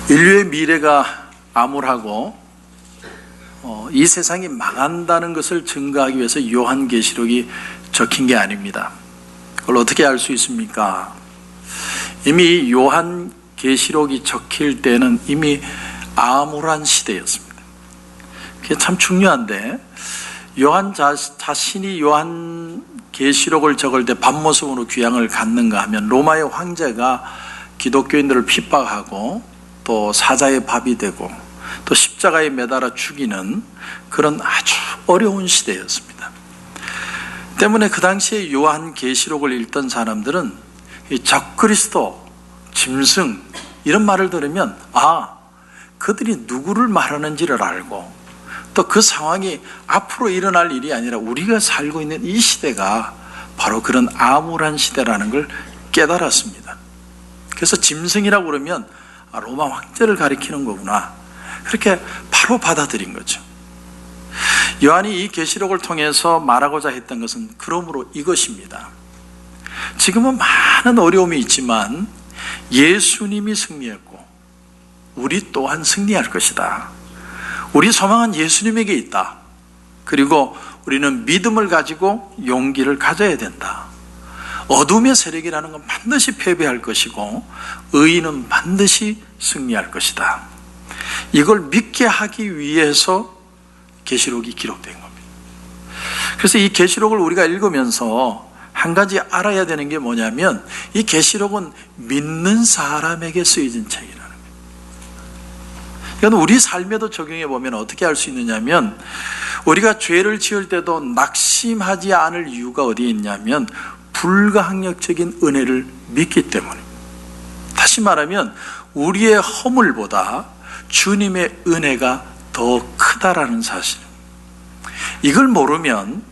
인류의 미래가 암울하고 이 세상이 망한다는 것을 증거하기 위해서 요한계시록이 적힌 게 아닙니다. 그걸 어떻게 알 수 있습니까? 이미 요한계시록이 적힐 때는 이미 암울한 시대였습니다. 그게 참 중요한데, 요한 자신이 요한계시록을 적을 때 밤모습으로 귀향을 갔는가 하면 로마의 황제가 기독교인들을 핍박하고 또 사자의 밥이 되고 또 십자가에 매달아 죽이는 그런 아주 어려운 시대였습니다. 때문에 그 당시에 요한계시록을 읽던 사람들은 이 적그리스도, 짐승 이런 말을 들으면 그들이 누구를 말하는지를 알고 또 그 상황이 앞으로 일어날 일이 아니라 우리가 살고 있는 이 시대가 바로 그런 암울한 시대라는 걸 깨달았습니다. 그래서 짐승이라고 그러면 로마 황제를 가리키는 거구나, 그렇게 바로 받아들인 거죠. 요한이 이 계시록을 통해서 말하고자 했던 것은 그러므로 이것입니다. 지금은 많은 어려움이 있지만 예수님이 승리했고 우리 또한 승리할 것이다. 우리 소망은 예수님에게 있다. 그리고 우리는 믿음을 가지고 용기를 가져야 된다. 어둠의 세력이라는 건 반드시 패배할 것이고 의인은 반드시 승리할 것이다. 이걸 믿게 하기 위해서 계시록이 기록된 겁니다. 그래서 이 계시록을 우리가 읽으면서 한 가지 알아야 되는 게 뭐냐면, 이 계시록은 믿는 사람에게 쓰여진 책이라는 거예요. 이건 우리 삶에도 적용해 보면 어떻게 할 수 있느냐면, 우리가 죄를 지을 때도 낙심하지 않을 이유가 어디에 있냐면 불가항력적인 은혜를 믿기 때문입니다. 다시 말하면 우리의 허물보다 주님의 은혜가 더 크다라는 사실입니다. 이걸 모르면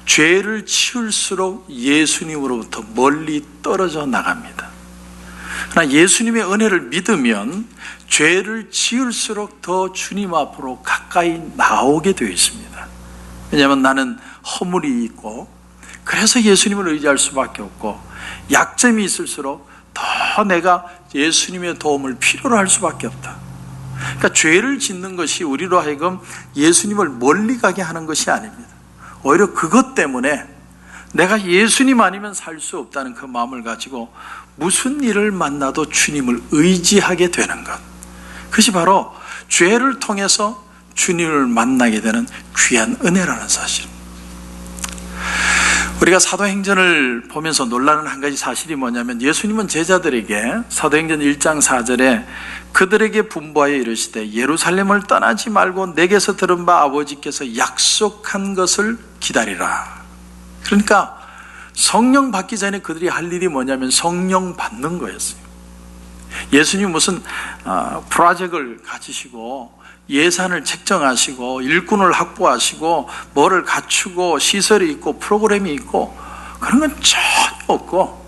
죄를 지을수록 예수님으로부터 멀리 떨어져 나갑니다. 그러나 예수님의 은혜를 믿으면 죄를 지을수록 더 주님 앞으로 가까이 나오게 되어 있습니다. 왜냐하면 나는 허물이 있고 그래서 예수님을 의지할 수밖에 없고, 약점이 있을수록 더 내가 예수님의 도움을 필요로 할 수밖에 없다. 그러니까 죄를 짓는 것이 우리로 하여금 예수님을 멀리 가게 하는 것이 아닙니다. 오히려 그것 때문에 내가 예수님 아니면 살 수 없다는 그 마음을 가지고 무슨 일을 만나도 주님을 의지하게 되는 것, 그것이 바로 죄를 통해서 주님을 만나게 되는 귀한 은혜라는 사실입니다. 우리가 사도행전을 보면서 놀라는 한 가지 사실이 뭐냐면, 예수님은 제자들에게 사도행전 1장 4절에 그들에게 분부하여 이르시되 예루살렘을 떠나지 말고 내게서 들은 바 아버지께서 약속한 것을 기다리라. 그러니까 성령 받기 전에 그들이 할 일이 뭐냐면 성령 받는 거였어요. 예수님 무슨 프로젝트를 가지시고 예산을 책정하시고 일꾼을 확보하시고 뭐를 갖추고 시설이 있고 프로그램이 있고 그런 건 전혀 없고,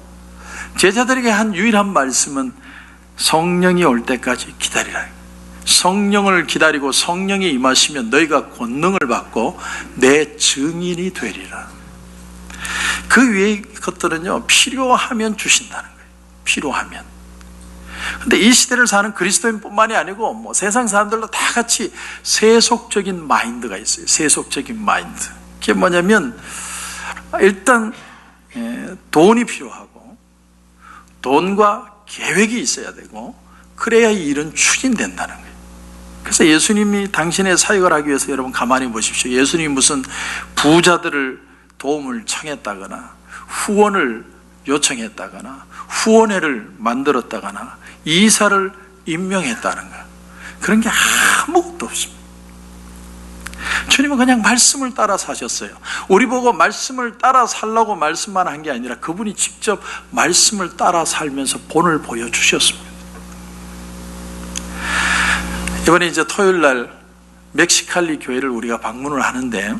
제자들에게 한 유일한 말씀은 성령이 올 때까지 기다리라. 성령을 기다리고 성령이 임하시면 너희가 권능을 받고 내 증인이 되리라. 그 위의 것들은요, 필요하면 주신다는 거예요. 필요하면. 근데 이 시대를 사는 그리스도인뿐만이 아니고 세상 사람들도 다 같이 세속적인 마인드가 있어요. 세속적인 마인드. 그게 뭐냐면 일단 돈이 필요하고 돈과 계획이 있어야 되고 그래야 이 일은 추진된다는 거예요. 그래서 예수님이 당신의 사역을 하기 위해서, 여러분 가만히 보십시오. 예수님이 무슨 부자들을 도움을 청했다거나 후원을 요청했다거나 후원회를 만들었다거나 이사를 임명했다는 거예요. 그런 게 아무것도 없습니다. 주님은 그냥 말씀을 따라 사셨어요. 우리 보고 말씀을 따라 살라고 말씀만 한 게 아니라 그분이 직접 말씀을 따라 살면서 본을 보여주셨습니다. 이번에 이제 토요일 날 멕시칼리 교회를 우리가 방문을 하는데,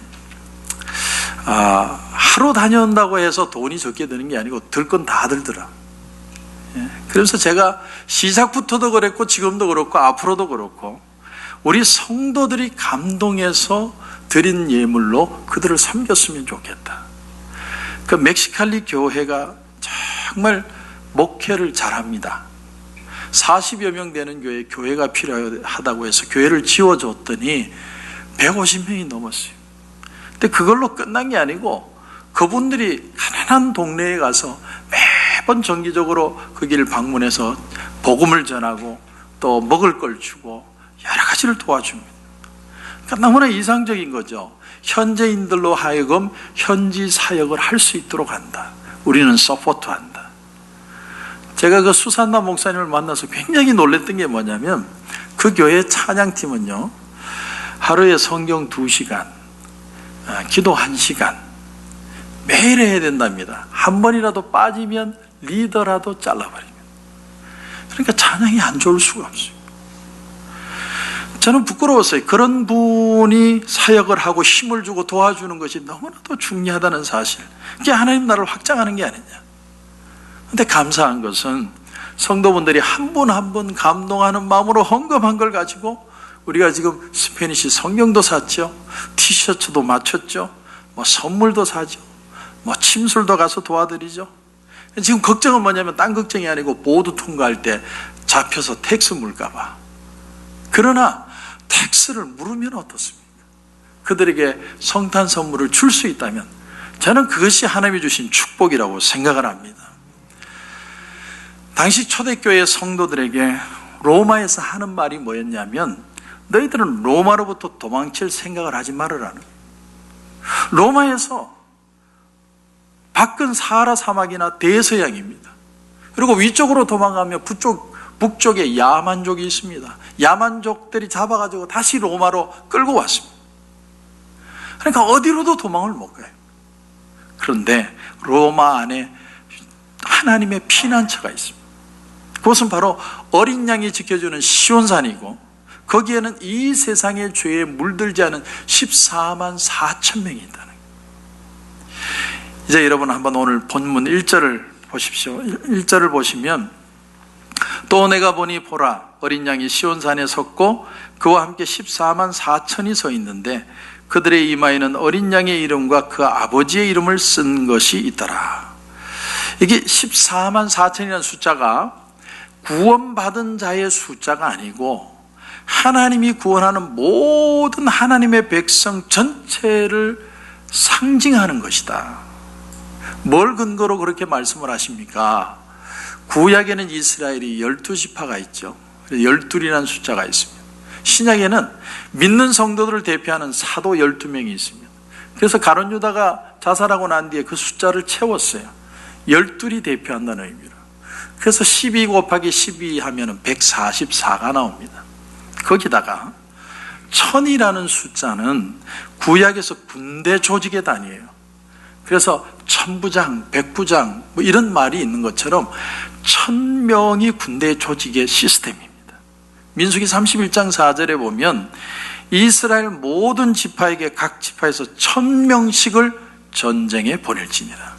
하루 다녀온다고 해서 돈이 적게 드는 게 아니고 들 건 다 들더라. 그래서 제가 시작부터도 그랬고 지금도 그렇고 앞으로도 그렇고 우리 성도들이 감동해서 드린 예물로 그들을 섬겼으면 좋겠다. 그 멕시칼리 교회가 정말 목회를 잘합니다. 40여 명 되는 교회가 필요하다고 해서 교회를 지어줬더니 150명이 넘었어요. 근데 그걸로 끝난 게 아니고 그분들이 가난한 동네에 가서 매번 정기적으로 그 길을 방문해서 복음을 전하고 또 먹을 걸 주고 여러 가지를 도와줍니다. 그러니까 너무나 이상적인 거죠. 현지인들로 하여금 현지 사역을 할 수 있도록 한다. 우리는 서포트한다. 제가 그 수산나 목사님을 만나서 굉장히 놀랬던 게 뭐냐면 그 교회 찬양팀은요, 하루에 성경 2시간, 기도 1시간 매일 해야 된답니다. 한 번이라도 빠지면 리더라도 잘라버립니다. 그러니까 찬양이 안 좋을 수가 없어요. 저는 부끄러웠어요. 그런 분이 사역을 하고 힘을 주고 도와주는 것이 너무나도 중요하다는 사실. 그게 하나님 나라를 확장하는 게 아니냐. 그런데 감사한 것은 성도분들이 한 분 한 분 감동하는 마음으로 헌금한 걸 가지고 우리가 지금 스페니시 성경도 샀죠. 티셔츠도 맞췄죠. 선물도 사죠. 침술도 가서 도와드리죠. 지금 걱정은 뭐냐면 딴 걱정이 아니고 보드 통과할 때 잡혀서 텍스 물까 봐. 그러나 텍스를 물으면 어떻습니까? 그들에게 성탄 선물을 줄 수 있다면 저는 그것이 하나님이 주신 축복이라고 생각을 합니다. 당시 초대교회 성도들에게 로마에서 하는 말이 뭐였냐면 너희들은 로마로부터 도망칠 생각을 하지 말으라는. 로마에서 밖은 사하라 사막이나 대서양입니다. 그리고 위쪽으로 도망가면 북쪽에 야만족이 있습니다. 야만족들이 잡아가지고 다시 로마로 끌고 왔습니다. 그러니까 어디로도 도망을 못 가요. 그런데 로마 안에 하나님의 피난처가 있습니다. 그것은 바로 어린 양이 지켜주는 시온산이고 거기에는 이 세상의 죄에 물들지 않은 14만 4천 명이 있다는 거예요. 이제 여러분 한번 오늘 본문 1절을 보십시오. 1절을 보시면 또 내가 보니 보라 어린 양이 시온산에 섰고 그와 함께 14만 4천이 서 있는데 그들의 이마에는 어린 양의 이름과 그 아버지의 이름을 쓴 것이 있더라. 이게 14만 4천이라는 숫자가 구원받은 자의 숫자가 아니고 하나님이 구원하는 모든 하나님의 백성 전체를 상징하는 것이다. 뭘 근거로 그렇게 말씀을 하십니까? 구약에는 이스라엘이 12지파가 있죠. 12이라는 숫자가 있습니다. 신약에는 믿는 성도들을 대표하는 사도 12명이 있습니다. 그래서 가룟 유다가 자살하고 난 뒤에 그 숫자를 채웠어요. 12이 대표한다는 의미로. 그래서 12 곱하기 12 하면 144가 나옵니다. 거기다가 1000이라는 숫자는 구약에서 군대 조직의 단위예요. 그래서 천부장, 백부장 이런 말이 있는 것처럼 1000명이 군대 조직의 시스템입니다. 민수기 31장 4절에 보면 이스라엘 모든 지파에게 각 지파에서 1000명씩을 전쟁에 보낼지니라.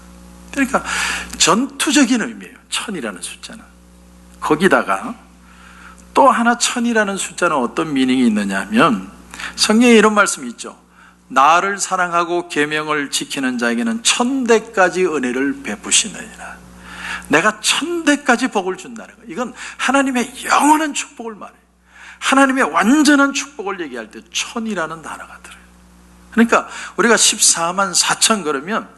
그러니까 전투적인 의미예요. 1000이라는 숫자는. 거기다가 또 하나 1000이라는 숫자는 어떤 미닝이 있느냐 하면 성경에 이런 말씀이 있죠. 나를 사랑하고 계명을 지키는 자에게는 1000대까지 은혜를 베푸시느니라. 내가 1000대까지 복을 준다는 거예요. 이건 하나님의 영원한 축복을 말해요. 하나님의 완전한 축복을 얘기할 때 1000이라는 단어가 들어요. 그러니까 우리가 14만 4천 그러면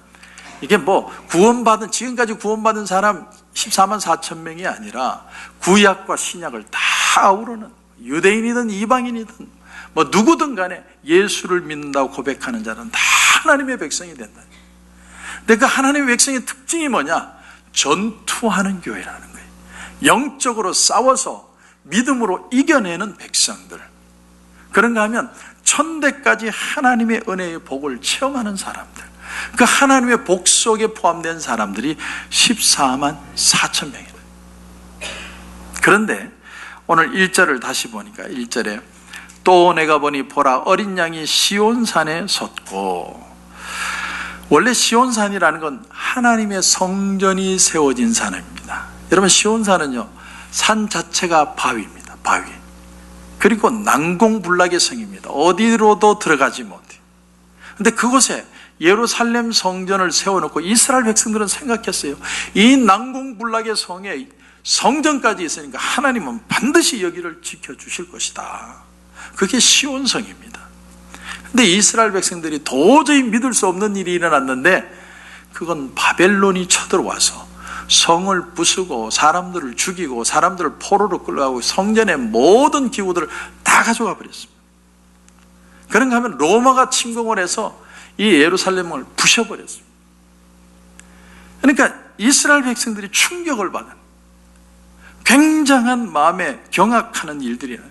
이게 구원받은, 지금까지 구원받은 사람 14만 4천 명이 아니라 구약과 신약을 다 아우르는 유대인이든 이방인이든 누구든 간에 예수를 믿는다고 고백하는 자는 다 하나님의 백성이 된다. 근데 그 하나님의 백성의 특징이 뭐냐? 전투하는 교회라는 거예요. 영적으로 싸워서 믿음으로 이겨내는 백성들. 그런가 하면 1000대까지 하나님의 은혜의 복을 체험하는 사람들. 그 하나님의 복 속에 포함된 사람들이 14만 4천 명이다. 그런데 오늘 1절을 다시 보니까 1절에 또 내가 보니 보라 어린 양이 시온산에 섰고, 원래 시온산이라는 건 하나님의 성전이 세워진 산입니다. 여러분 시온산은요 산 자체가 바위입니다. 바위. 그리고 난공불락의 성입니다. 어디로도 들어가지 못해요. 그런데 그곳에 예루살렘 성전을 세워놓고 이스라엘 백성들은 생각했어요. 이 난공불락의 성에 성전까지 있으니까 하나님은 반드시 여기를 지켜주실 것이다. 그게 시온성입니다. 근데 이스라엘 백성들이 도저히 믿을 수 없는 일이 일어났는데, 그건 바벨론이 쳐들어와서 성을 부수고 사람들을 죽이고 사람들을 포로로 끌어가고 성전의 모든 기구들을 다 가져가 버렸습니다. 그런가 하면 로마가 침공을 해서 이 예루살렘을 부셔버렸습니다. 그러니까 이스라엘 백성들이 충격을 받은 굉장한 마음에 경악하는 일들이에요.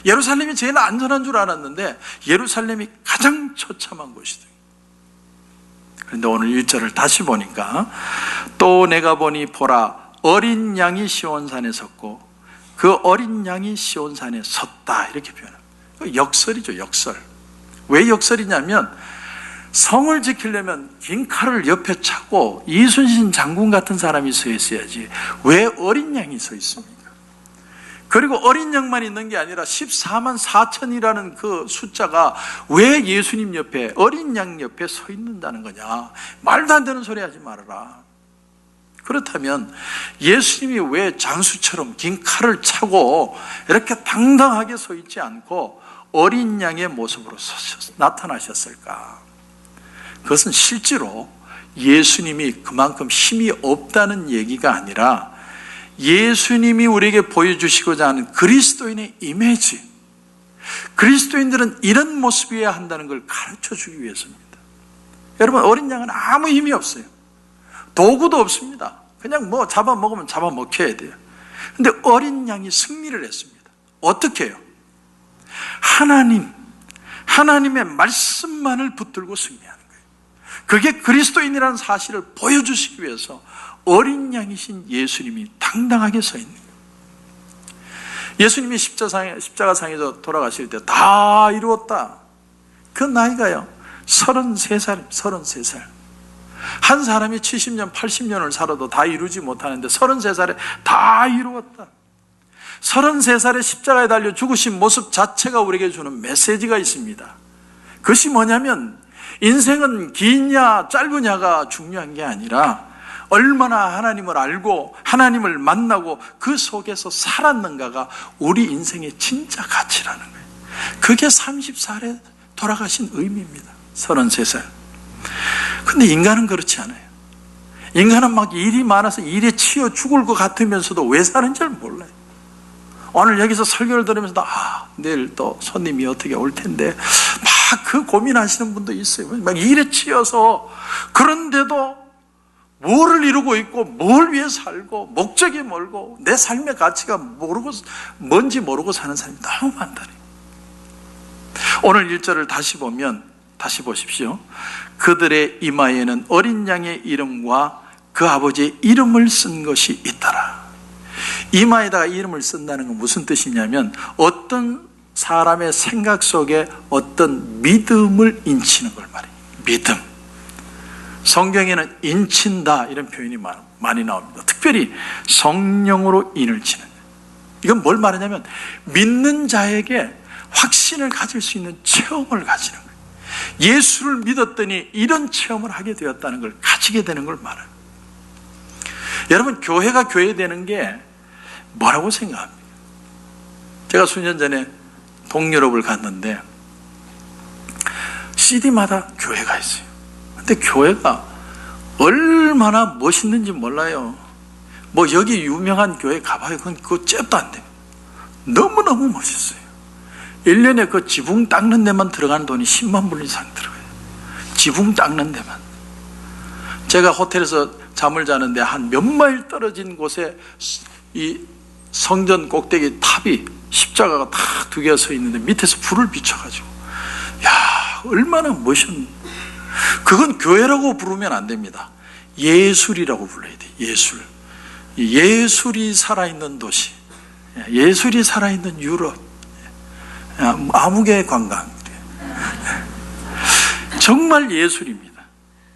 예루살렘이 제일 안전한 줄 알았는데 예루살렘이 가장 처참한 곳이다. 그런데 오늘 1절을 다시 보니까, 또 내가 보니 보라, 어린 양이 시온산에 섰고 그 어린 양이 시온산에 섰다, 이렇게 표현합니다. 역설이죠, 역설. 왜 역설이냐면, 성을 지키려면 긴 칼을 옆에 차고 이순신 장군 같은 사람이 서 있어야지 왜 어린 양이 서 있습니까? 그리고 어린 양만 있는 게 아니라 14만 4천이라는 그 숫자가 왜 예수님 옆에, 어린 양 옆에 서 있는다는 거냐. 말도 안 되는 소리 하지 말아라. 그렇다면 예수님이 왜 장수처럼 긴 칼을 차고 이렇게 당당하게 서 있지 않고 어린 양의 모습으로 나타나셨을까? 그것은 실제로 예수님이 그만큼 힘이 없다는 얘기가 아니라 예수님이 우리에게 보여주시고자 하는 그리스도인의 이미지, 그리스도인들은 이런 모습이어야 한다는 걸 가르쳐주기 위해서입니다. 여러분, 어린 양은 아무 힘이 없어요. 도구도 없습니다. 그냥 뭐 잡아먹으면 잡아먹혀야 돼요. 근데 어린 양이 승리를 했습니다. 어떻게 해요? 하나님의 말씀만을 붙들고 승리하는 거예요. 그게 그리스도인이라는 사실을 보여주시기 위해서 어린 양이신 예수님이 당당하게 서 있는 거예요. 예수님이 십자가상에서 돌아가실 때 다 이루었다. 그 나이가요, 33살. 한 사람이 70년, 80년을 살아도 다 이루지 못하는데 33살에 다 이루었다. 33살에 십자가에 달려 죽으신 모습 자체가 우리에게 주는 메시지가 있습니다. 그것이 뭐냐면, 인생은 기냐 짧으냐가 중요한 게 아니라 얼마나 하나님을 알고 하나님을 만나고 그 속에서 살았는가가 우리 인생의 진짜 가치라는 거예요. 그게 30살에 돌아가신 의미입니다. 33살. 근데 인간은 그렇지 않아요. 인간은 막 일이 많아서 일에 치여 죽을 것 같으면서도 왜 사는지 몰라요. 오늘 여기서 설교를 들으면서도 내일 또 손님이 어떻게 올 텐데 막 그 고민하시는 분도 있어요. 막 일에 치여서. 그런데도 뭐를 이루고 있고 뭘 위해 살고 목적이 뭘고 내 삶의 가치가 뭔지 모르고 사는 사람이 너무 많다니. 오늘 1절을 다시 보면, 다시 보십시오. 그들의 이마에는 어린 양의 이름과 그 아버지의 이름을 쓴 것이 있더라. 이마에다가 이름을 쓴다는 건 무슨 뜻이냐면, 어떤 사람의 생각 속에 어떤 믿음을 인치는 걸 말해요. 믿음. 성경에는 인친다 이런 표현이 많이 나옵니다. 특별히 성령으로 인을 치는. 이건 뭘 말하냐면, 믿는 자에게 확신을 가질 수 있는 체험을 가지는 거예요. 예수를 믿었더니 이런 체험을 하게 되었다는 걸 가지게 되는 걸 말해요. 여러분, 교회가 교회 되는 게 뭐라고 생각합니까? 제가 수년 전에 동유럽을 갔는데 CD마다 교회가 있어요. 근데 교회가 얼마나 멋있는지 몰라요. 뭐 여기 유명한 교회 가봐요. 그거 잽도 안 돼요. 너무너무 멋있어요. 1년에 그 지붕 닦는 데만 들어가는 돈이 10만 불 이상 들어가요. 지붕 닦는 데만. 제가 호텔에서 잠을 자는데 한 몇 마일 떨어진 곳에 이 성전 꼭대기 탑이 십자가가 딱 두 개가 서 있는데 밑에서 불을 비춰가지고, 야, 얼마나 멋있는. 그건 교회라고 부르면 안 됩니다. 예술이라고 불러야 돼요. 예술. 예술이 살아있는 도시, 예술이 살아있는 유럽, 암흑의 관광. 정말 예술입니다.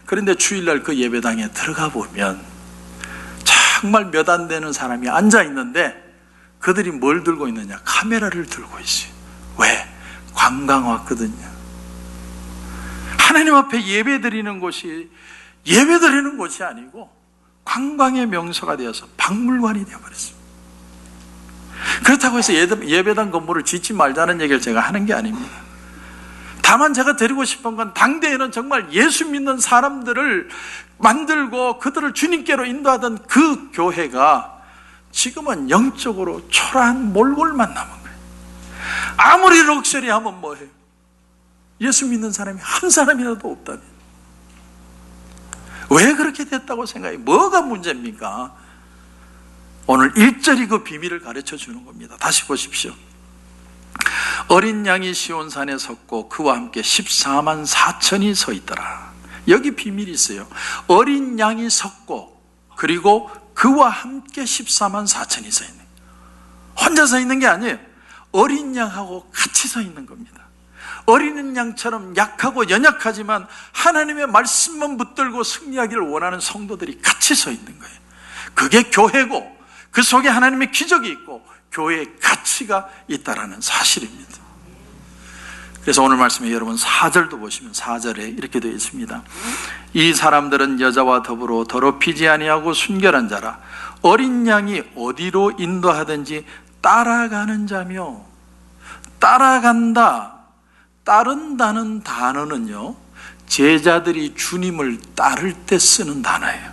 그런데 주일날 그 예배당에 들어가 보면 정말 몇 안 되는 사람이 앉아 있는데, 그들이 뭘 들고 있느냐? 카메라를 들고 있어요. 왜? 관광 왔거든요. 하나님 앞에 예배 드리는 곳이 아니고 관광의 명소가 되어서 박물관이 되어버렸습니다. 그렇다고 해서 예배당 건물을 짓지 말자는 얘기를 제가 하는 게 아닙니다. 다만 제가 드리고 싶은 건 당대에는 정말 예수 믿는 사람들을 만들고 그들을 주님께로 인도하던 그 교회가 지금은 영적으로 초라한 몰골만 남은 거예요. 아무리 럭셔리하면 뭐해요? 예수 믿는 사람이 한 사람이라도 없다면. 왜 그렇게 됐다고 생각해요? 뭐가 문제입니까? 오늘 1절이 그 비밀을 가르쳐 주는 겁니다. 다시 보십시오. 어린 양이 시온산에 섰고 그와 함께 14만 4천이 서 있더라. 여기 비밀이 있어요. 어린 양이 섰고 그리고 그와 함께 14만 4천이 서 있는, 혼자 서 있는 게 아니에요. 어린 양하고 같이 서 있는 겁니다. 어린 양처럼 약하고 연약하지만 하나님의 말씀만 붙들고 승리하기를 원하는 성도들이 같이 서 있는 거예요. 그게 교회고 그 속에 하나님의 기적이 있고 교회의 가치가 있다는 사실입니다. 그래서 오늘 말씀에 여러분 4절도 보시면 4절에 이렇게 되어 있습니다. 이 사람들은 여자와 더불어 더럽히지 아니하고 순결한 자라. 어린 양이 어디로 인도하든지 따라가는 자며. 따라간다, 따른다는 단어는요, 제자들이 주님을 따를 때 쓰는 단어예요.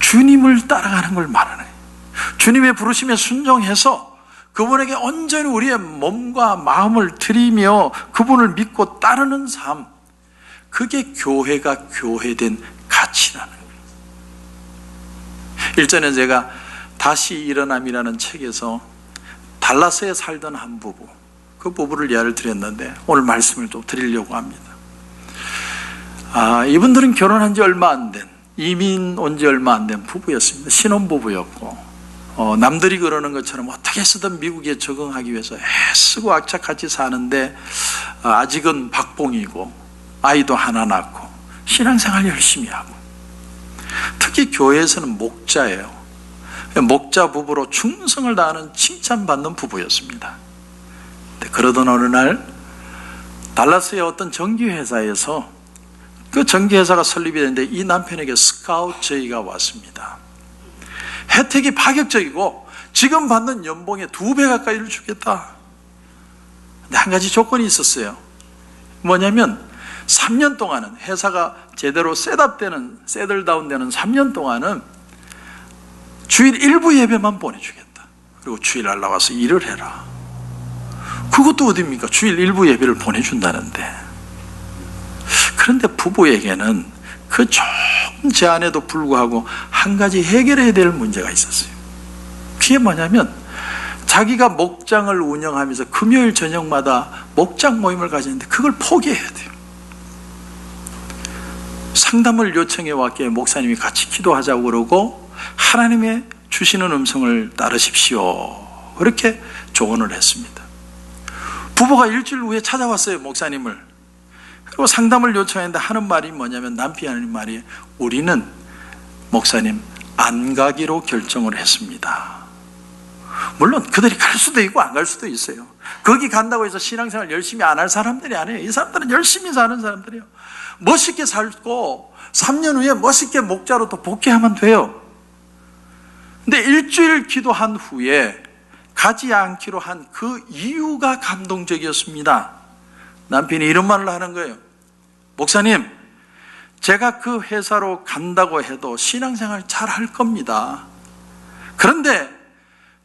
주님을 따라가는 걸 말하는 거예요. 주님의 부르심에 순종해서 그분에게 온전히 우리의 몸과 마음을 드리며 그분을 믿고 따르는 삶, 그게 교회가 교회된 가치라는 거예요. 일전에 제가 다시 일어남이라는 책에서 달라스에 살던 한 부부, 그 부부를 예를 드렸는데 오늘 말씀을 좀 드리려고 합니다. 이분들은 결혼한 지 얼마 안 된, 이민 온 지 얼마 안 된 부부였습니다. 신혼부부였고 남들이 그러는 것처럼 어떻게 해서든 미국에 적응하기 위해서 애쓰고 악착같이 사는데 아직은 박봉이고 아이도 하나 낳고 신앙생활 열심히 하고, 특히 교회에서는 목자예요. 목자 부부로 충성을 다하는 칭찬받는 부부였습니다. 그러던 어느 날 달라스의 어떤 전기회사에서 그 전기회사가 설립이 됐는데 이 남편에게 스카우트 제의가 왔습니다. 혜택이 파격적이고 지금 받는 연봉의 2배 가까이를 주겠다. 근데 한 가지 조건이 있었어요. 뭐냐면 3년 동안은, 회사가 제대로 세들다운되는 3년 동안은 주일 일부 예배만 보내주겠다. 그리고 주일날 나와서 일을 해라. 그것도 어딥니까? 주일 일부 예배를 보내준다는데. 그런데 부부에게는 그 좋은 제안에도 불구하고 한 가지 해결해야 될 문제가 있었어요. 그게 뭐냐면 자기가 목장을 운영하면서 금요일 저녁마다 목장 모임을 가지는데 그걸 포기해야 돼요. 상담을 요청해 왔기에 목사님이 같이 기도하자고 그러고 하나님의 주시는 음성을 따르십시오, 그렇게 조언을 했습니다. 부부가 일주일 후에 찾아왔어요, 목사님을. 그리고 상담을 요청했는데 하는 말이 뭐냐면, 남편이 하는 말이, 우리는 목사님 안 가기로 결정을 했습니다. 물론 그들이 갈 수도 있고 안 갈 수도 있어요. 거기 간다고 해서 신앙생활 열심히 안 할 사람들이 아니에요. 이 사람들은 열심히 사는 사람들이에요. 멋있게 살고 3년 후에 멋있게 목자로 또 복귀하면 돼요. 근데 일주일 기도한 후에 가지 않기로 한 그 이유가 감동적이었습니다. 남편이 이런 말을 하는 거예요. 목사님, 제가 그 회사로 간다고 해도 신앙생활 잘 할 겁니다. 그런데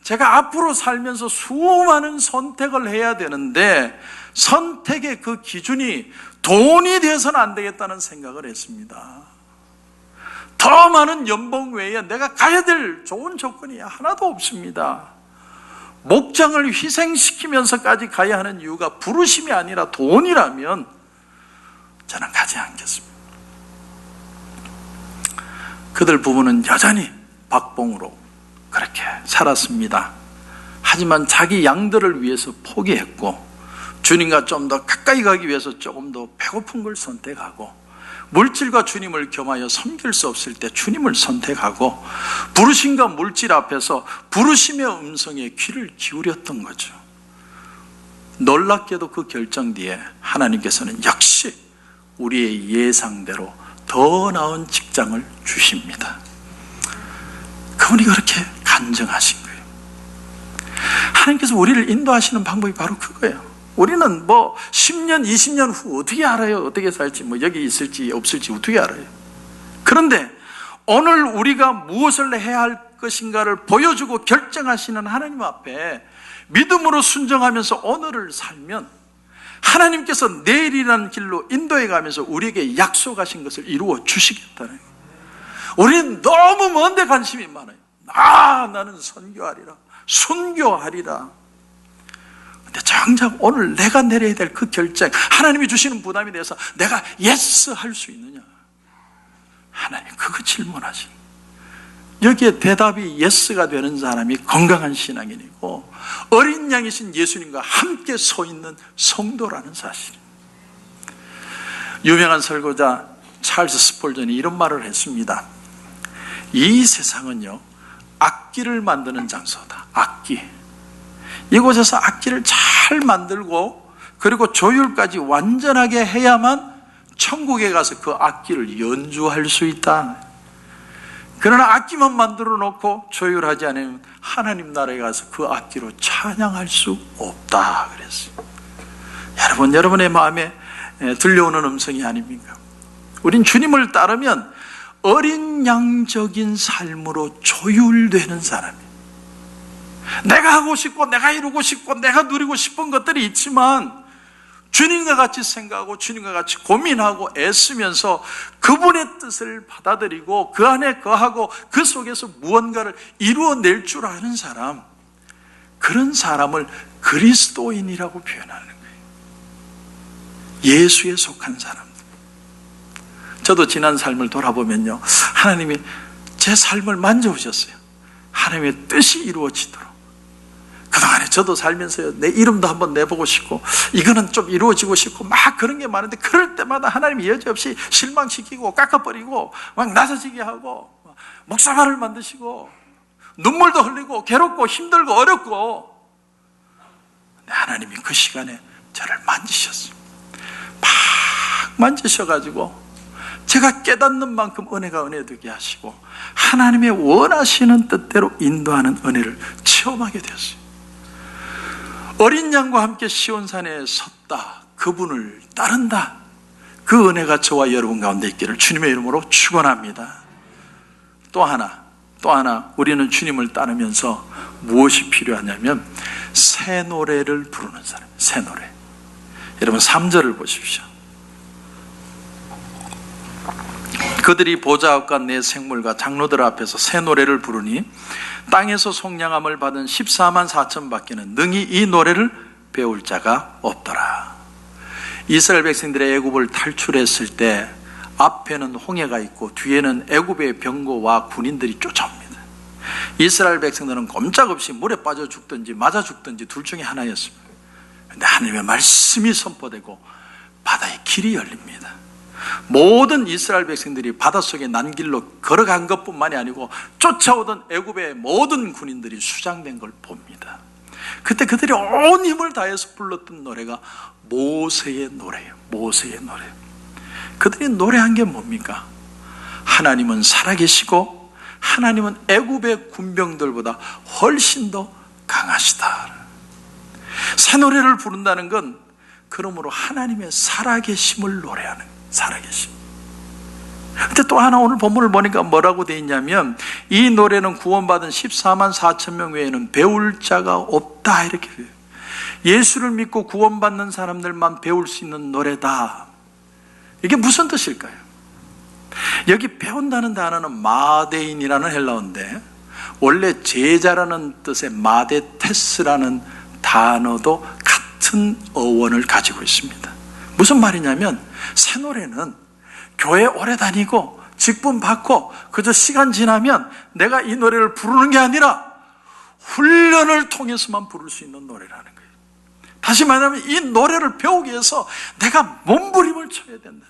제가 앞으로 살면서 수많은 선택을 해야 되는데 선택의 그 기준이 돈이 되어서는 안 되겠다는 생각을 했습니다. 더 많은 연봉 외에 내가 가야 될 좋은 조건이 하나도 없습니다. 목장을 희생시키면서까지 가야 하는 이유가 부르심이 아니라 돈이라면 저는 가지 않겠습니다. 그들 부부는 여전히 박봉으로 그렇게 살았습니다. 하지만 자기 양들을 위해서 포기했고, 주님과 좀 더 가까이 가기 위해서 조금 더 배고픈 걸 선택하고, 물질과 주님을 겸하여 섬길 수 없을 때 주님을 선택하고, 부르심과 물질 앞에서 부르심의 음성에 귀를 기울였던 거죠. 놀랍게도 그 결정 뒤에 하나님께서는 역시 우리의 예상대로 더 나은 직장을 주십니다. 여러분이 그렇게 간증하신 거예요. 하나님께서 우리를 인도하시는 방법이 바로 그거예요. 우리는 뭐 10년, 20년 후 어떻게 알아요? 어떻게 살지, 뭐 여기 있을지 없을지 어떻게 알아요? 그런데 오늘 우리가 무엇을 해야 할 것인가를 보여주고 결정하시는 하나님 앞에 믿음으로 순종하면서 오늘을 살면 하나님께서 내일이라는 길로 인도해 가면서 우리에게 약속하신 것을 이루어 주시겠다는 거예요. 우리는 너무 먼 데 관심이 많아요. 나는 선교하리라, 순교하리라. 근데 정작 오늘 내가 내려야 될 그 결정, 하나님이 주시는 부담에 대해서 내가 예스 할 수 있느냐? 하나님 그거 질문하시. 여기에 대답이 예스가 되는 사람이 건강한 신앙인이고 어린 양이신 예수님과 함께 서 있는 성도라는 사실. 유명한 설교자 찰스 스폴전이 이런 말을 했습니다. 이 세상은요, 악기를 만드는 장소다. 악기. 이곳에서 악기를 잘 만들고 그리고 조율까지 완전하게 해야만 천국에 가서 그 악기를 연주할 수 있다. 그러나 악기만 만들어 놓고 조율하지 않으면 하나님 나라에 가서 그 악기로 찬양할 수 없다 그랬어요. 여러분, 여러분의 마음에 들려오는 음성이 아닙니까? 우린 주님을 따르면 어린 양적인 삶으로 조율되는 사람이에요. 내가 하고 싶고 내가 이루고 싶고 내가 누리고 싶은 것들이 있지만 주님과 같이 생각하고 주님과 같이 고민하고 애쓰면서 그분의 뜻을 받아들이고 그 안에 거하고 그 속에서 무언가를 이루어낼 줄 아는 사람, 그런 사람을 그리스도인이라고 표현하는 거예요. 예수에 속한 사람들. 저도 지난 삶을 돌아보면요, 하나님이 제 삶을 만져오셨어요. 하나님의 뜻이 이루어지도록. 그동안에 저도 살면서 내 이름도 한번 내보고 싶고 이거는 좀 이루어지고 싶고 막 그런 게 많은데, 그럴 때마다 하나님이 여지없이 실망시키고 깎아버리고 막 낮아지게 하고 목사발을 만드시고 눈물도 흘리고 괴롭고 힘들고 어렵고, 근데 하나님이 그 시간에 저를 만지셨어요. 막 만지셔가지고 제가 깨닫는 만큼 은혜가 은혜 되게 하시고 하나님의 원하시는 뜻대로 인도하는 은혜를 체험하게 되었어요. 어린 양과 함께 시온산에 섰다, 그분을 따른다, 그 은혜가 저와 여러분 가운데 있기를 주님의 이름으로 축원합니다. 또 하나 우리는 주님을 따르면서 무엇이 필요하냐면 새 노래를 부르는 사람. 새 노래. 여러분 3절을 보십시오. 그들이 보좌 앞과 내 생물과 장로들 앞에서 새 노래를 부르니 땅에서 속량함을 받은 14만 4천 밖에는 능히 이 노래를 배울 자가 없더라. 이스라엘 백성들의 애굽을 탈출했을 때 앞에는 홍해가 있고 뒤에는 애굽의 병거와 군인들이 쫓아옵니다. 이스라엘 백성들은 꼼짝없이 물에 빠져 죽든지 맞아 죽든지 둘 중에 하나였습니다. 그런데 하나님의 말씀이 선포되고 바다의 길이 열립니다. 모든 이스라엘 백성들이 바닷속에 난 길로 걸어간 것뿐만이 아니고 쫓아오던 애굽의 모든 군인들이 수장된 걸 봅니다. 그때 그들이 온 힘을 다해서 불렀던 노래가 모세의 노래예요. 모세의 노래. 그들이 노래한 게 뭡니까? 하나님은 살아계시고 하나님은 애굽의 군병들보다 훨씬 더 강하시다. 새 노래를 부른다는 건 그러므로 하나님의 살아계심을 노래하는 거예요. 살아계심. 근데 또 하나 오늘 본문을 보니까 뭐라고 돼 있냐면 이 노래는 구원받은 14만 4천 명 외에는 배울 자가 없다, 이렇게 돼요. 예수를 믿고 구원받는 사람들만 배울 수 있는 노래다. 이게 무슨 뜻일까요? 여기 배운다는 단어는 마데인이라는 헬라어인데 원래 제자라는 뜻의 마데테스라는 단어도 같은 어원을 가지고 있습니다. 무슨 말이냐면 새 노래는 교회 오래 다니고 직분 받고 그저 시간 지나면 내가 이 노래를 부르는 게 아니라 훈련을 통해서만 부를 수 있는 노래라는 거예요. 다시 말하면 이 노래를 배우기 위해서 내가 몸부림을 쳐야 된다는 거예요.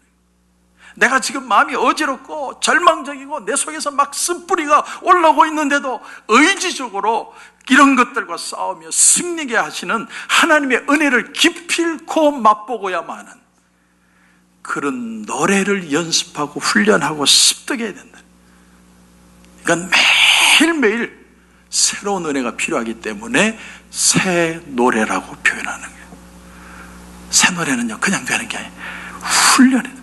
내가 지금 마음이 어지럽고 절망적이고 내 속에서 막 쓴뿌리가 올라오고 있는데도 의지적으로 이런 것들과 싸우며 승리게 하시는 하나님의 은혜를 기필코 맛보고야만 하는 그런 노래를 연습하고 훈련하고 습득해야 된다. 이건 매일매일 새로운 은혜가 필요하기 때문에 새 노래라고 표현하는 거예요. 새 노래는요, 그냥 되는 게 아니에요. 훈련이에요.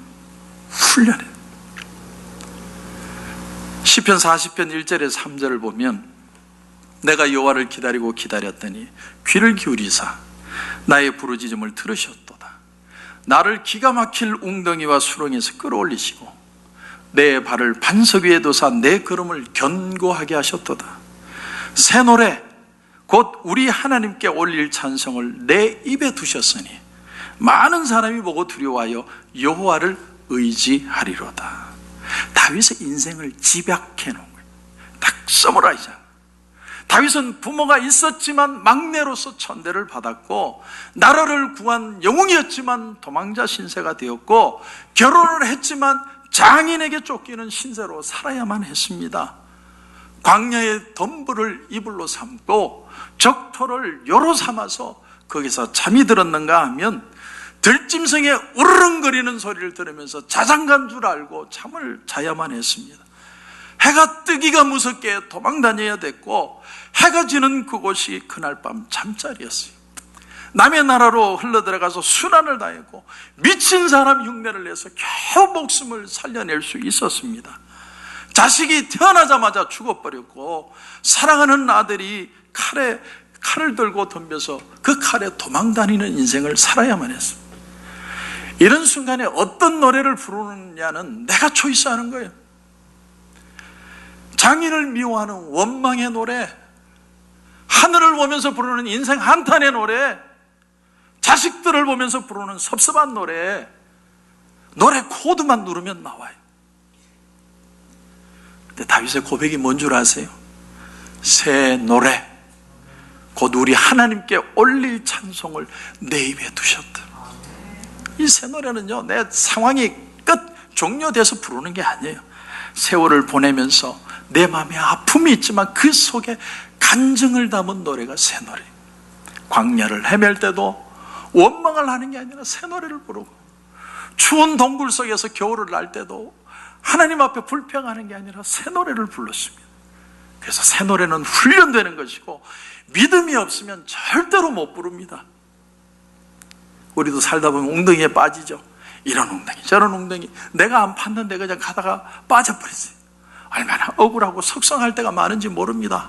시편 40편 1절에서 3절을 보면, 내가 여호와를 기다리고 기다렸더니 귀를 기울이사 나의 부르짖음을 들으셨도다. 나를 기가 막힐 웅덩이와 수렁에서 끌어올리시고 내 발을 반석 위에 두사 내 걸음을 견고하게 하셨도다. 새 노래 곧 우리 하나님께 올릴 찬송을 내 입에 두셨으니 많은 사람이 보고 두려워하여 여호와를 의지하리로다. 다윗의 인생을 집약해 놓은 거예요. 딱 서머라이즈. 다윗은 부모가 있었지만 막내로서 천대를 받았고, 나라를 구한 영웅이었지만 도망자 신세가 되었고, 결혼을 했지만 장인에게 쫓기는 신세로 살아야만 했습니다. 광야의 덤불을 이불로 삼고 적토를 요로 삼아서 거기서 잠이 들었는가 하면 들짐승의 우르릉거리는 소리를 들으면서 자장가인 줄 알고 잠을 자야만 했습니다. 해가 뜨기가 무섭게 도망 다녀야 됐고, 해가 지는 그곳이 그날 밤 잠자리였어요. 남의 나라로 흘러들어가서 순환을 당했고 미친 사람 흉내를 내서 겨우 목숨을 살려낼 수 있었습니다. 자식이 태어나자마자 죽어버렸고, 사랑하는 아들이 칼을 들고 덤벼서 그 칼에 도망다니는 인생을 살아야만 했습니다. 이런 순간에 어떤 노래를 부르느냐는 내가 초이스하는 거예요. 장인을 미워하는 원망의 노래, 하늘을 보면서 부르는 인생 한탄의 노래, 자식들을 보면서 부르는 섭섭한 노래 코드만 누르면 나와요. 근데 다윗의 고백이 뭔 줄 아세요? 새 노래 곧 우리 하나님께 올릴 찬송을 내 입에 두셨다. 이 새 노래는요, 내 상황이 끝 종료돼서 부르는 게 아니에요. 세월을 보내면서 내 마음에 아픔이 있지만 그 속에 간증을 담은 노래가 새 노래예요. 광야를 헤맬 때도 원망을 하는 게 아니라 새 노래를 부르고, 추운 동굴 속에서 겨울을 날 때도 하나님 앞에 불평하는 게 아니라 새 노래를 불렀습니다. 그래서 새 노래는 훈련되는 것이고, 믿음이 없으면 절대로 못 부릅니다. 우리도 살다 보면 웅덩이에 빠지죠. 이런 웅덩이 저런 웅덩이, 내가 안 팠는데 그냥 가다가 빠져버렸어요. 얼마나 억울하고 속상할 때가 많은지 모릅니다.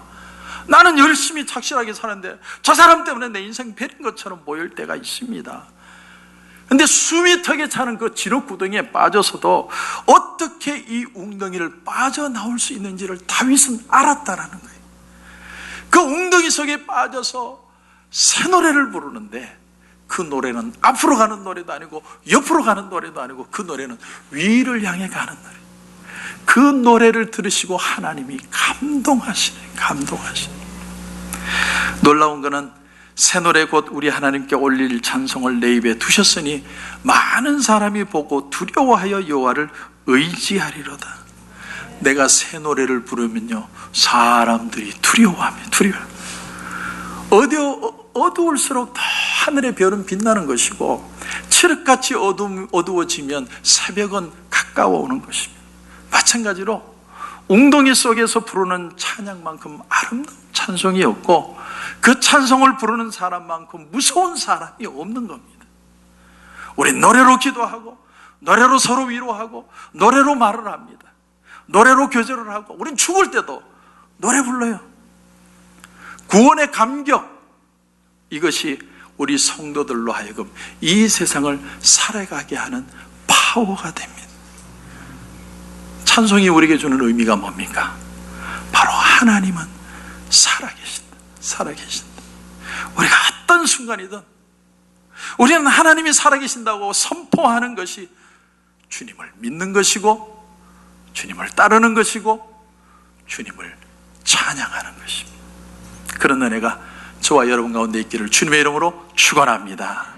나는 열심히 착실하게 사는데 저 사람 때문에 내 인생 베린 것처럼 보일 때가 있습니다. 근데 숨이 턱에 차는 그 진흙구덩이에 빠져서도 어떻게 이 웅덩이를 빠져나올 수 있는지를 다윗은 알았다라는 거예요. 그 웅덩이 속에 빠져서 새 노래를 부르는데, 그 노래는 앞으로 가는 노래도 아니고 옆으로 가는 노래도 아니고 그 노래는 위를 향해 가는 노래. 그 노래를 들으시고 하나님이 감동하시네. 놀라운 것은 새 노래 곧 우리 하나님께 올릴 찬송을 내 입에 두셨으니 많은 사람이 보고 두려워하여 여호와를 의지하리로다. 내가 새 노래를 부르면요, 사람들이 두려워하며 어두울수록 더 하늘의 별은 빛나는 것이고, 칠흑같이 어두워지면 새벽은 가까워오는 것입니다. 마찬가지로 웅덩이 속에서 부르는 찬양만큼 아름다운 찬송이 없고, 그 찬송을 부르는 사람만큼 무서운 사람이 없는 겁니다. 우리 노래로 기도하고, 노래로 서로 위로하고, 노래로 말을 합니다. 노래로 교제를 하고, 우린 죽을 때도 노래 불러요. 구원의 감격, 이것이 우리 성도들로 하여금 이 세상을 살아가게 하는 파워가 됩니다. 찬송이 우리에게 주는 의미가 뭡니까? 바로 하나님은 살아계신다. 우리가 어떤 순간이든 우리는 하나님이 살아계신다고 선포하는 것이 주님을 믿는 것이고, 주님을 따르는 것이고, 주님을 찬양하는 것입니다. 그런 은혜가 저와 여러분 가운데 있기를 주님의 이름으로 축원합니다.